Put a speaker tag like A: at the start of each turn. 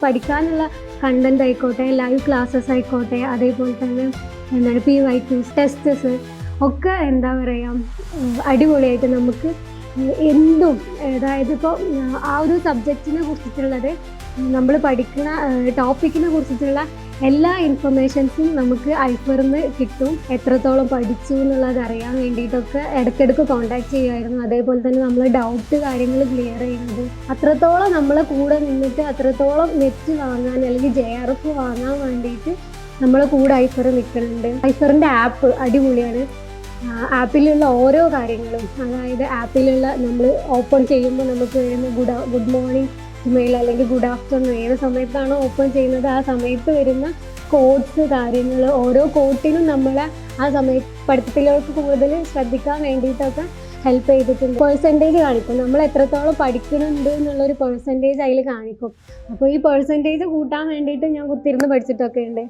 A: പഠിക്കാനുള്ള കണ്ടന്റ് ആയിക്കോട്ടെ, live classes ആയിക്കോട്ടെ, അതേപോലെ തന്നെ എന്താണ് PYQs, ടെസ്റ്റസ് ഒക്കെ എന്താ പറയുക അടിപൊളിയായിട്ട് നമുക്ക് എന്തും, അതായത് ഇപ്പോൾ ആ ഒരു സബ്ജക്റ്റിനെ കുറിച്ചിട്ടുള്ളത്, നമ്മൾ പഠിക്കുന്ന ടോപ്പിക്കിനെ കുറിച്ചിട്ടുള്ള എല്ലാ ഇൻഫർമേഷൻസും നമുക്ക് ഐഫറിന്ന് കിട്ടും. എത്രത്തോളം പഠിച്ചു എന്നുള്ളത് അറിയാൻ വേണ്ടിയിട്ടൊക്കെ ഇടയ്ക്കിടയ്ക്ക് കോൺടാക്ട് ചെയ്യുമായിരുന്നു. അതേപോലെ തന്നെ നമ്മൾ ഡൗട്ട് കാര്യങ്ങൾ ക്ലിയർ ചെയ്യുന്നത്, അത്രത്തോളം നമ്മളെ കൂടെ നിന്നിട്ട് അത്രത്തോളം നെറ്റ് വാങ്ങാൻ അല്ലെങ്കിൽ JRF വാങ്ങാൻ വേണ്ടിയിട്ട് നമ്മളെ കൂടെ ഐഫർ നിൽക്കുന്നുണ്ട്. ഐഫറിൻ്റെ ആപ്പ് അടിപൊളിയാണ്. ആപ്പിലുള്ള ഓരോ കാര്യങ്ങളും, അതായത് ആപ്പിലുള്ള നമ്മൾ ഓപ്പൺ ചെയ്യുമ്പോൾ നമുക്ക് വരുന്ന ഗുഡ് മോർണിംഗ് മെയിൽ അല്ലെങ്കിൽ ഗുഡ് ആഫ്റ്റർനൂൺ, ഏത് സമയത്താണോ ഓപ്പൺ ചെയ്യുന്നത് ആ സമയത്ത് വരുന്ന കോഡ്സ് കാര്യങ്ങൾ, ഓരോ കോട്ടിനും നമ്മളെ ആ സമയത്ത് പഠിത്തത്തിലേക്ക് കൂടുതൽ ശ്രദ്ധിക്കാൻ വേണ്ടിയിട്ടൊക്കെ ഹെൽപ്പ് ചെയ്തിട്ടുണ്ട്. പെർസെൻറ്റേജ് കാണിക്കും, നമ്മൾ എത്രത്തോളം പഠിക്കുന്നുണ്ട് എന്നുള്ളൊരു പെർസെൻറ്റേജ് അതിൽ കാണിക്കും. അപ്പോൾ ഈ പെർസെൻറ്റേജ് കൂട്ടാൻ വേണ്ടിയിട്ട് ഞാൻ കുത്തിരുന്ന് പഠിച്ചിട്ടൊക്കെ ഉണ്ട്.